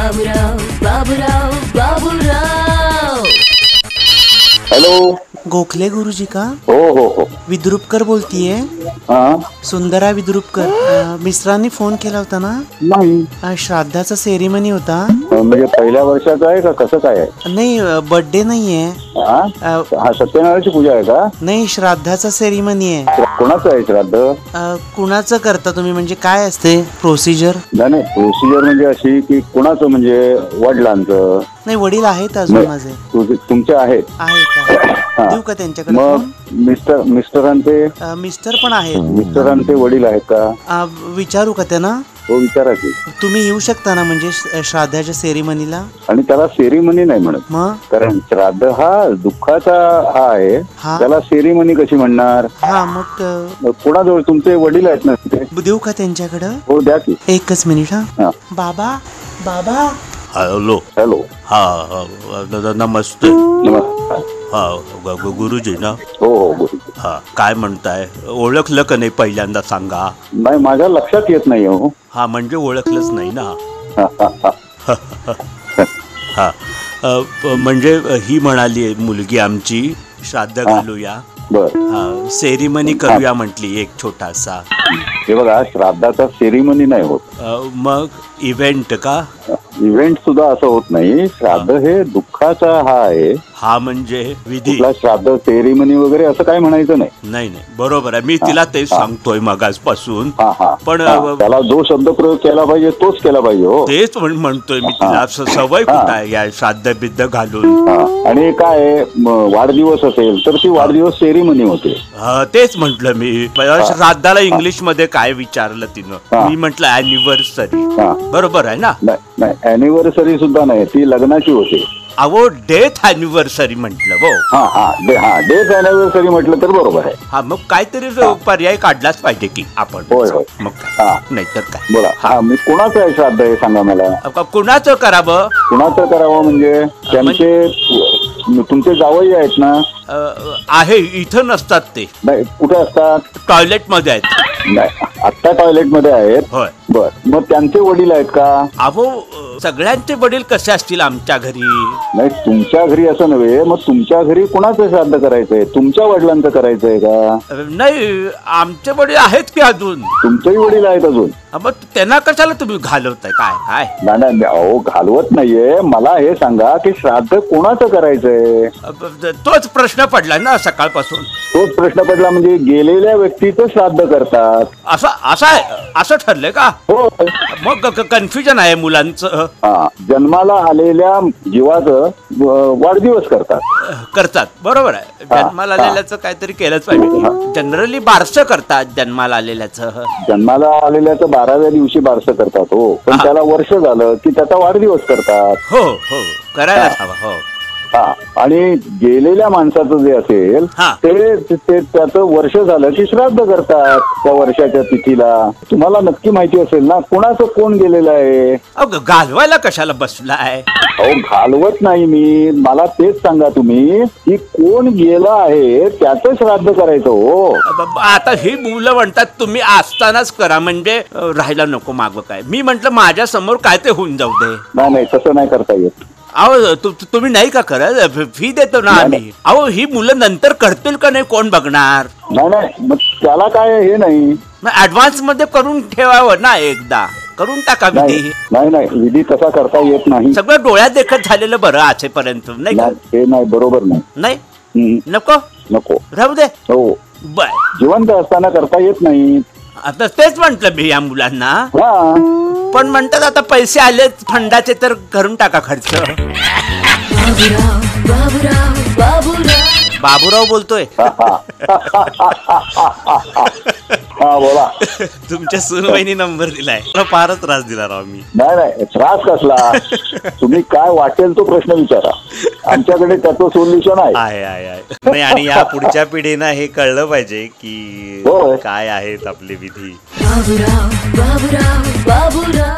Baburao Baburao Baburao. Hello, Gokhale गुरुजी का? हो विद्रुपकर बोलतीये. सुंदरा विद्रुपकर. मिस्टरांनी फोन केला होता ना? नाही. श्राद्धाचा सेरिमनी होता. म्हणजे पहिल्या वर्षाचा आहे का कसं काय आहे? नाही, बर्थडे नाहीये. हा सत्यनारायणची पूजा आहे का? नाही, श्राद्धाचा सेरिमनी आहे. कोणाचं आहे श्राद्ध? कुणाचं करता तुम्ही? म्हणजे काय असते प्रोसिजर? नाही, प्रोसिजर म्हणजे अशी की कुणाचं, म्हणजे वडिलांचं? नाही, वडील आहेत अजून माझे. तुमचे आहेत? आहे का? देऊ का त्यांच्याकडे? मग मिस्टरांचे? मिस्टर पण आहेत. मिस्टरांचे वडील आहेत का? विचारू का त्यांना? हो, विचारा की. तुम्ही येऊ शकता ना म्हणजे श्राद्धाच्या सेरिमनीला? आणि त्याला सेरिमनी नाही म्हणत, मग कारण श्राद्ध हा दुःखाचा हा आहे. हा. त्याला सेरिमनी कशी म्हणणार? हा, मग कोणाजवळ तुमचे वडील आहेत ना ते? देऊ का त्यांच्याकडं? हो, द्या की. एकच मिनिट. हा. बाबा बाबा. हॅलो. हॅलो. हा नमस्ते. नमस्कार. हा गुरुजी ना? हो गुरुजी. हा, काय म्हणताय? ओळखलं का नाही पहिल्यांदा सांगा. नाही, माझ्या लक्षात येत नाही हो. हा, म्हणजे ओळखलंच नाही ना. हा, म्हणजे ही म्हणाली मुलगी आमची श्राद्ध घालूया. बर. हा, सेरिमनी करूया म्हटली एक छोटासा. हे बघा, श्राद्धाचा सेरिमनी नाही होत. मग इव्हेंट का? इव्हेंट सुद्धा असं होत नाही. श्राद्ध हे दुःखाचा हा आहे. हा म्हणजे विधी. कुठला श्राद्ध सेरिमनी वगैरे असं काय म्हणायचं नाही. नाही, बरोबर आहे. मी तिला तेच सांगतोय मगासपासून. पण त्याला जो शब्द प्रयोग केला पाहिजे तोच केला पाहिजे. हो, तेच म्हणतोय मी तिला. सवय कुठं आहे या श्राद्ध बिद्ध घालून. आणि काय वाढदिवस असेल तर ती वाढदिवस सेरिमनी होते. तेच म्हंटल मी. श्राद्धाला इंग्लिश मध्ये काय विचारलं तिनं? मी म्हंटल अॅनिव्हर्सरी. बरोबर आहे ना? नाही, अॅनिव्हर्सरी सुद्धा नाही, ती लग्नाची होते. अहो, डेथ अॅनिव्हर्सरी म्हंटल. हो, डेथ अॅनिव्हर्सरी म्हटलं तर बरोबर आहे. हा, मग काहीतरी पर्याय काढलाच पाहिजे की आपण. होय. मग काय, नाहीतर काय. बोला. हा, मी कोणाचं आहे श्राद्ध हे सांगा मला. कुणाचं करावं? कुणाचं करावं म्हणजे तुमचे जावई आहेत ना? आहे, इथं नसतात ते. नाही, कुठे असतात? टॉयलेट मध्ये आहेत. नाही, आत्ता टॉयलेट मध्ये आहेत. होय. बर. मग त्यांचे वडील आहेत का? अहो, सगळ्यांचे वडील कसे असतील आमच्या घरी? नाही, तुमच्या घरी असं नव्हे. मग तुमच्या घरी कुणाचं श्राद्ध करायचंय? तुमच्या वडिलांचं करायचंय का? नाही, आमचे वडील आहेत की अजून. तुमचेही वडील आहेत अजून? मग त्यांना कशाला तुम्ही घालवताय? काय? नाही, अहो, घालवत नाहीये. मला हे सांगा की श्राद्ध कोणाचं करायचंय? तोच प्रश्न पडला ना सकाळपासून. तोच प्रश्न पडला म्हणजे गेलेल्या व्यक्तीचं श्राद्ध करतात असं ठरलंय का? हो. मग कन्फ्युजन आहे मुलांचं. जन्माला आलेल्या जीवाचं वाढदिवस करतात. बरोबर आहे. जन्माला आलेल्याचं काहीतरी केलंच पाहिजे. जनरली बारसं करतात जन्माला आलेल्याचं. जन्माला आलेल्याचं 12व्या दिवशी बारसं करतात. हो, पण त्याला वर्ष झालं की त्याचा वाढदिवस करतात. हो, करायलाच हवा. हो. आणि गेलेल्या माणसाचं जे असेल ते त्याचं वर्ष झालं की श्राद्ध करतात त्या वर्षाच्या तिथीला. तुम्हाला नक्की माहिती असेल ना कोणाचं कोण गेलेलं आहे? घालवायला कशाला बसलाय? अहो, घालवत नाही मी. मला तेच सांगा तुम्ही की कोण गेलं आहे त्याचं श्राद्ध करायचं. हो, आता ही मुलं म्हणतात तुम्ही असतानाच करा, म्हणजे राहायला नको मागं. काय मी म्हंटल माझ्या समोर काय ते होऊन जाऊ दे. नाही, तसं नाही करता येत. अहो, तुम्ही नाही का करत? फी देतो ना आम्ही. अहो, ही मुलं नंतर करतील का नाही कोण बघणार? नाही, मग त्याला काय हे नाही. ऍडव्हान्स मध्ये करून ठेवावं ना, एकदा करून टाका विधी. नाही, विधी तसा करता येत नाही. सगळं डोळ्यात देखत झालेलं बरं असेपर्यंत. नाही, हे नाही, बरोबर नाही. नको राहू दे. हो, बर. जिवंत असताना करता येत नाही. आता तेच म्हंटल मी या मुलांना. पण म्हणतात आता पैसे आले फंडाचे तर करून टाका खर्च. बाबूराव बोलतोय. बोला. तुमच्या सूनबाईनी नंबर दिलाय. फारच त्रास दिला राव मी. नाही, त्रास कसला? तुम्ही काय वाटेल तो प्रश्न विचारा, आमच्याकडे त्याचं सोल्युशन आहे. नाही, आणि या पुढच्या पिढीनं हे कळलं पाहिजे की काय आहेत आपले विधी. बाबूराव बाबूराव बाबूराव.